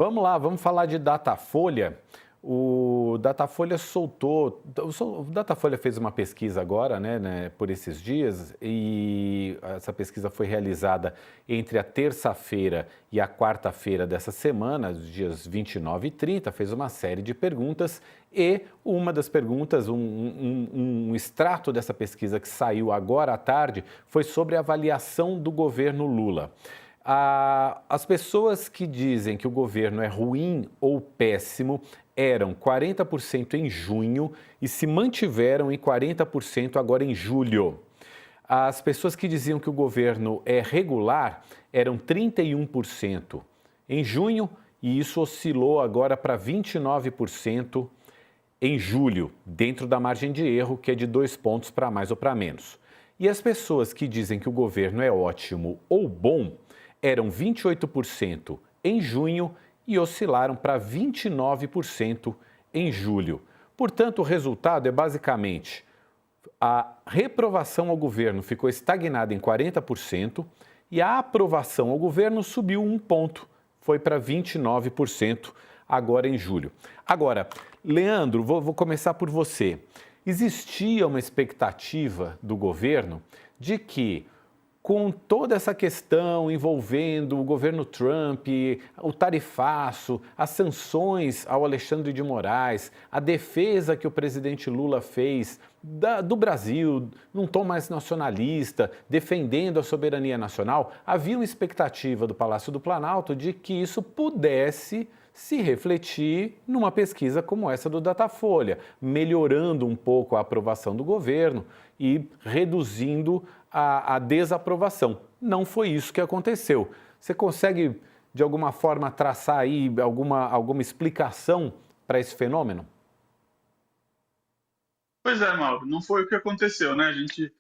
Vamos lá, vamos falar de Datafolha. O Datafolha soltou, o Datafolha fez uma pesquisa agora, por esses dias, e essa pesquisa foi realizada entre a terça-feira e a quarta-feira dessa semana, os dias 29 e 30, fez uma série de perguntas e uma das perguntas, um extrato dessa pesquisa que saiu agora à tarde, foi sobre a avaliação do governo Lula. As pessoas que dizem que o governo é ruim ou péssimo eram 40% em junho e se mantiveram em 40% agora em julho. As pessoas que diziam que o governo é regular eram 31% em junho e isso oscilou agora para 29% em julho, dentro da margem de erro, que é de 2 pontos para mais ou para menos. E as pessoas que dizem que o governo é ótimo ou bom eram 28% em junho e oscilaram para 29% em julho. Portanto, o resultado é basicamente a reprovação ao governo ficou estagnada em 40% e a aprovação ao governo subiu 1 ponto, foi para 29% agora em julho. Agora, Leandro, vou começar por você. Existia uma expectativa do governo de que, com toda essa questão envolvendo o governo Trump, o tarifaço, as sanções ao Alexandre de Moraes, a defesa que o presidente Lula fez do Brasil, num tom mais nacionalista, defendendo a soberania nacional, havia uma expectativa do Palácio do Planalto de que isso pudesse se refletir numa pesquisa como essa do Datafolha, melhorando um pouco a aprovação do governo e reduzindo a desaprovação. Não foi isso que aconteceu. Você consegue, de alguma forma, traçar aí alguma explicação para esse fenômeno? Pois é, Mauro, não foi o que aconteceu, né? A gente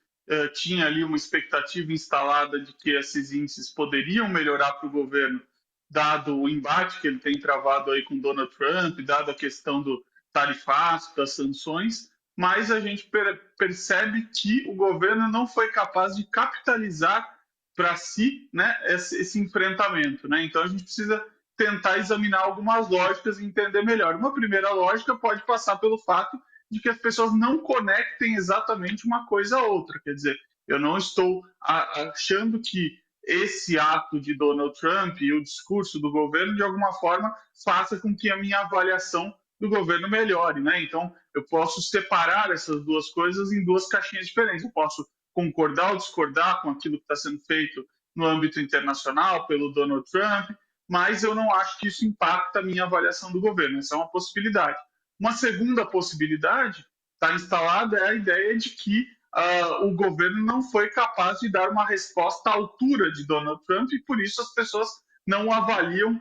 tinha ali uma expectativa instalada de que esses índices poderiam melhorar para o governo, dado o embate que ele tem travado aí com Donald Trump, dado a questão do tarifaço, das sanções, mas a gente percebe que o governo não foi capaz de capitalizar para si, né, esse enfrentamento, né? Então a gente precisa tentar examinar algumas lógicas e entender melhor. Uma primeira lógica pode passar pelo fato de que as pessoas não conectem exatamente uma coisa a outra. Quer dizer, eu não estou achando que esse ato de Donald Trump e o discurso do governo, de alguma forma, faça com que a minha avaliação do governo melhore, né? Então, eu posso separar essas duas coisas em duas caixinhas diferentes. Eu posso concordar ou discordar com aquilo que está sendo feito no âmbito internacional pelo Donald Trump, mas eu não acho que isso impacta a minha avaliação do governo. Essa é uma possibilidade. Uma segunda possibilidade está instalada é a ideia de que o governo não foi capaz de dar uma resposta à altura de Donald Trump e por isso as pessoas não o avaliam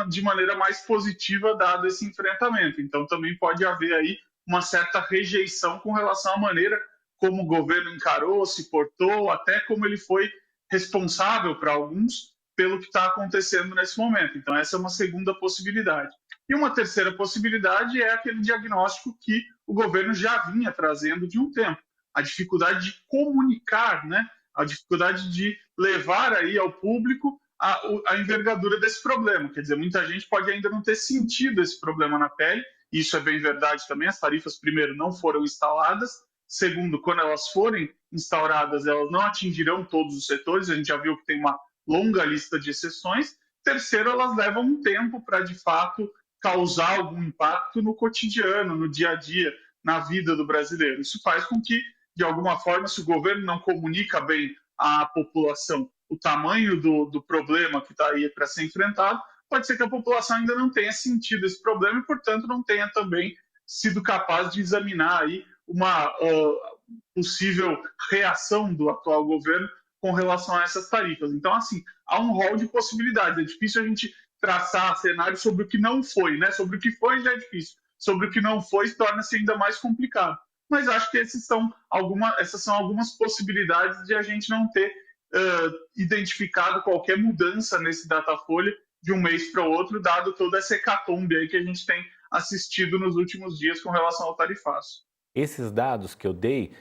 de maneira mais positiva dado esse enfrentamento. Então também pode haver aí uma certa rejeição com relação à maneira como o governo encarou, se portou, até como ele foi responsável para alguns pelo que está acontecendo nesse momento. Então essa é uma segunda possibilidade. E uma terceira possibilidade é aquele diagnóstico que o governo já vinha trazendo de um tempo, a dificuldade de comunicar, né? A dificuldade de levar aí ao público a envergadura desse problema. Quer dizer, muita gente pode ainda não ter sentido esse problema na pele, e isso é bem verdade também. As tarifas, primeiro, não foram instaladas, segundo, quando elas forem instauradas, elas não atingirão todos os setores, a gente já viu que tem uma longa lista de exceções. Terceiro, elas levam um tempo para, de fato, causar algum impacto no cotidiano, no dia a dia, na vida do brasileiro. Isso faz com que, de alguma forma, se o governo não comunica bem à população o tamanho do problema que está aí para ser enfrentado, pode ser que a população ainda não tenha sentido esse problema e, portanto, não tenha também sido capaz de examinar aí uma possível reação do atual governo com relação a essas tarifas. Então, assim, há um rol de possibilidades. É difícil a gente traçar cenários sobre o que não foi, né? Sobre o que foi já é difícil. Sobre o que não foi torna-se ainda mais complicado. Mas acho que essas são algumas possibilidades de a gente não ter identificado qualquer mudança nesse Datafolha de um mês para o outro, dado toda essa hecatombe aí que a gente tem assistido nos últimos dias com relação ao tarifaço. Esses dados que eu dei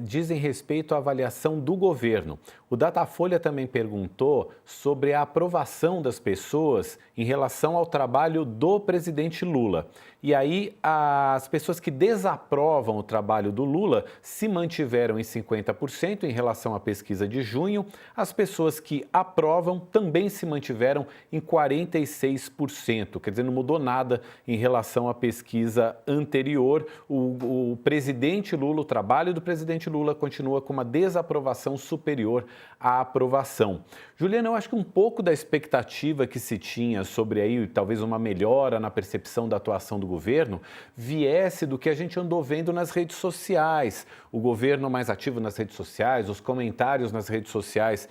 dizem respeito à avaliação do governo. O Datafolha também perguntou sobre a aprovação das pessoas em relação ao trabalho do presidente Lula. E aí, as pessoas que desaprovam o trabalho do Lula se mantiveram em 50% em relação à pesquisa de junho. As pessoas que aprovam também se mantiveram em 46%. Quer dizer, não mudou nada em relação à pesquisa anterior. O presidente Lula, o trabalho do presidente Lula continua com uma desaprovação superior à aprovação. Juliana, eu acho que um pouco da expectativa que se tinha sobre aí talvez uma melhora na percepção da atuação do governo viesse do que a gente andou vendo nas redes sociais. O governo mais ativo nas redes sociais, os comentários nas redes sociais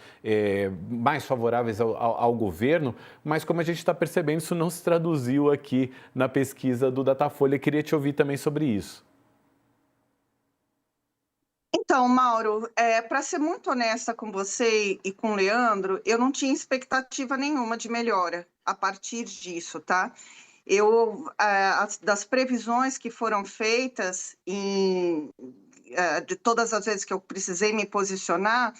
mais favoráveis ao governo, mas como a gente está percebendo, isso não se traduziu aqui na pesquisa do Datafolha. Queria te ouvir também sobre isso. Então, Mauro, para ser muito honesta com você e com o Leandro, eu não tinha expectativa nenhuma de melhora a partir disso, tá? Das previsões que foram feitas, de todas as vezes que eu precisei me posicionar,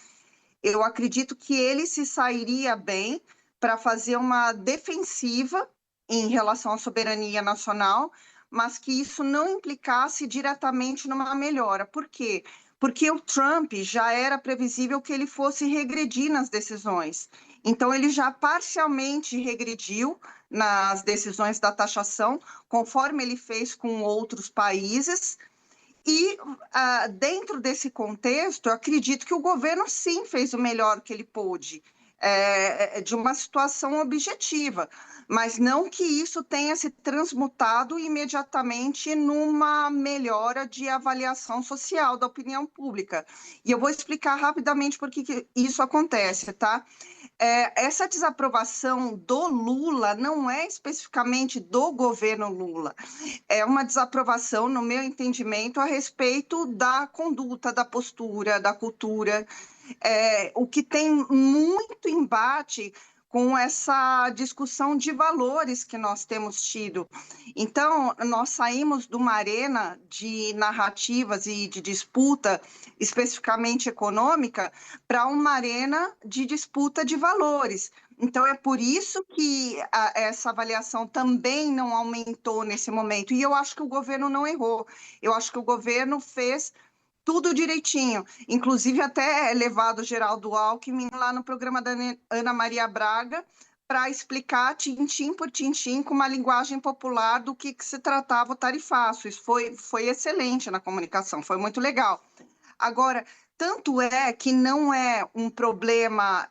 eu acredito que ele se sairia bem para fazer uma defensiva em relação à soberania nacional, mas que isso não implicasse diretamente numa melhora. Por quê? Porque o Trump já era previsível que ele fosse regredir nas decisões. Então, ele já parcialmente regrediu nas decisões da taxação, conforme ele fez com outros países. E, dentro desse contexto, eu acredito que o governo, sim, fez o melhor que ele pôde, de uma situação objetiva, mas não que isso tenha se transmutado imediatamente numa melhora de avaliação social da opinião pública. E eu vou explicar rapidamente por que isso acontece, tá? Essa desaprovação do Lula não é especificamente do governo Lula, é uma desaprovação, no meu entendimento, a respeito da conduta, da postura, da cultura, o que tem muito embate com essa discussão de valores que nós temos tido. Então, nós saímos de uma arena de narrativas e de disputa, especificamente econômica, para uma arena de disputa de valores. Então, é por isso que essa avaliação também não aumentou nesse momento. E eu acho que o governo não errou. Eu acho que o governo fez tudo direitinho, inclusive até levado o Geraldo Alckmin lá no programa da Ana Maria Braga para explicar tintim por tintim com uma linguagem popular do que se tratava o tarifaço. Isso foi excelente na comunicação, foi muito legal. Agora, tanto é que não é um problema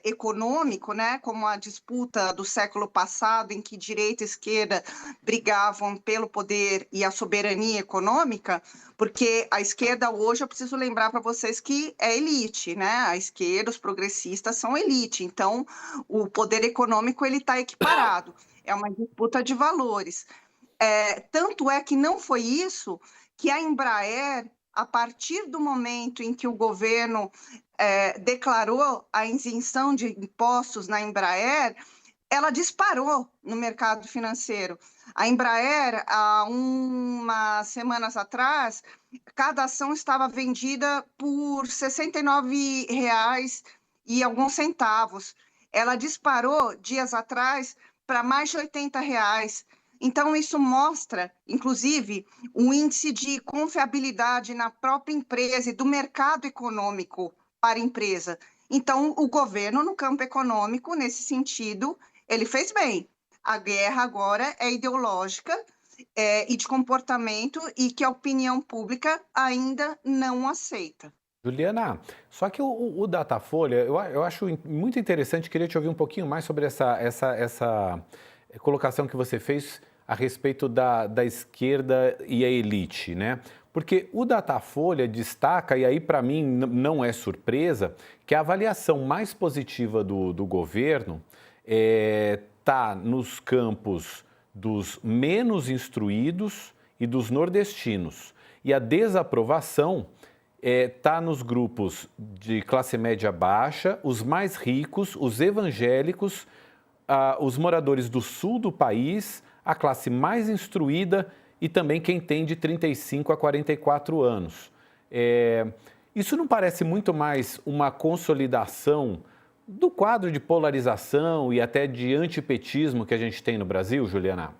econômico, né, como a disputa do século passado, em que direita e esquerda brigavam pelo poder e a soberania econômica, porque a esquerda hoje, eu preciso lembrar para vocês que é elite, né? A esquerda, os progressistas são elite, então o poder econômico ele está equiparado, é uma disputa de valores. Tanto é que não foi isso que a Embraer, a partir do momento em que o governo declarou a isenção de impostos na Embraer, ela disparou no mercado financeiro. A Embraer, há umas semanas atrás, cada ação estava vendida por R$ 69,00 e alguns centavos. Ela disparou, dias atrás, para mais de R$ 80,00. Então, isso mostra, inclusive, o índice de confiabilidade na própria empresa e do mercado econômico para a empresa. Então, o governo, no campo econômico, nesse sentido, ele fez bem. A guerra agora é ideológica e de comportamento e que a opinião pública ainda não aceita. Juliana, só que o Datafolha, eu acho muito interessante, queria te ouvir um pouquinho mais sobre essa colocação que você fez a respeito da esquerda e a elite, né? Porque o Datafolha destaca, e aí para mim não é surpresa, que a avaliação mais positiva do governo está nos campos dos menos instruídos e dos nordestinos. E a desaprovação está nos grupos de classe média baixa, os mais ricos, os evangélicos, os moradores do sul do país, a classe mais instruída e também quem tem de 35 a 44 anos. Isso não parece muito mais uma consolidação do quadro de polarização e até de antipetismo que a gente tem no Brasil, Juliana?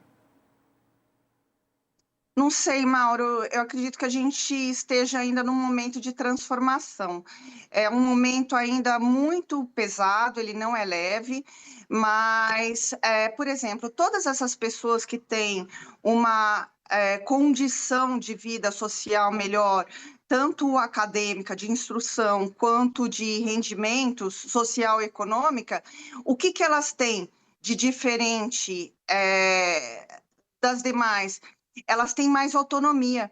Não sei, Mauro, eu acredito que a gente esteja ainda num momento de transformação. É um momento ainda muito pesado, ele não é leve, mas, por exemplo, todas essas pessoas que têm uma condição de vida social melhor, tanto acadêmica, de instrução, quanto de rendimentos social e econômica, o que que elas têm de diferente das demais? Elas têm mais autonomia,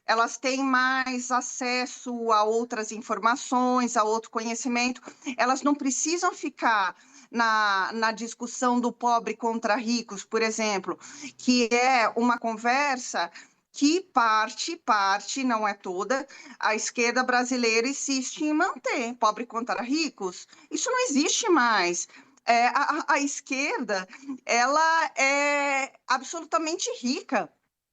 elas têm mais acesso a outras informações, a outro conhecimento, elas não precisam ficar na discussão do pobre contra ricos, por exemplo, que é uma conversa que parte, não é toda, a esquerda brasileira insiste em manter, pobre contra ricos, isso não existe mais. A esquerda, ela é absolutamente rica,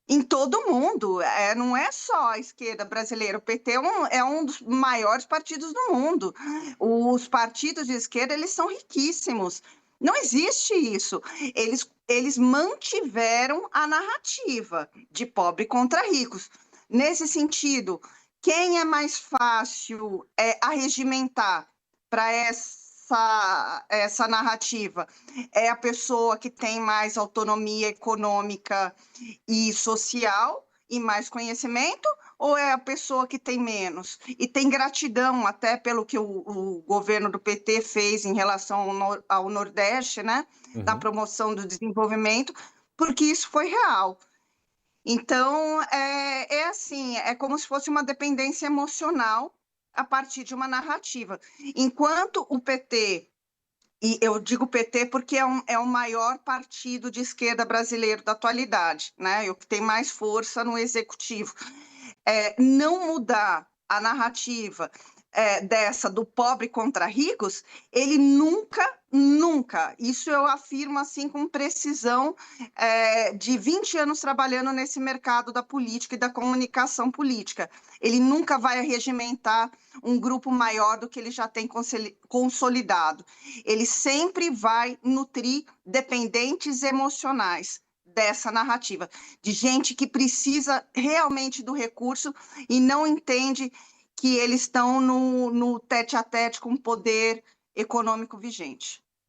em todo o mundo, não é só a esquerda brasileira, o PT é um dos maiores partidos do mundo. Os partidos de esquerda, eles são riquíssimos. Não existe isso. Eles mantiveram a narrativa de pobre contra ricos. Nesse sentido, quem é mais fácil arregimentar para essa narrativa? É a pessoa que tem mais autonomia econômica e social e mais conhecimento, ou é a pessoa que tem menos? E tem gratidão até pelo que o governo do PT fez em relação ao Nordeste, né? Da promoção do desenvolvimento, porque isso foi real. Então, é assim, é como se fosse uma dependência emocional a partir de uma narrativa. Enquanto o PT, e eu digo PT porque é o maior partido de esquerda brasileiro da atualidade, né? O que tem mais força no executivo. Não mudar a narrativa dessa do pobre contra ricos, ele nunca, isso eu afirmo assim com precisão, de 20 anos trabalhando nesse mercado da política e da comunicação política. Ele nunca vai arregimentar um grupo maior do que ele já tem consolidado. Ele sempre vai nutrir dependentes emocionais dessa narrativa, de gente que precisa realmente do recurso e não entende que eles estão no tete-a-tete com o poder econômico vigente.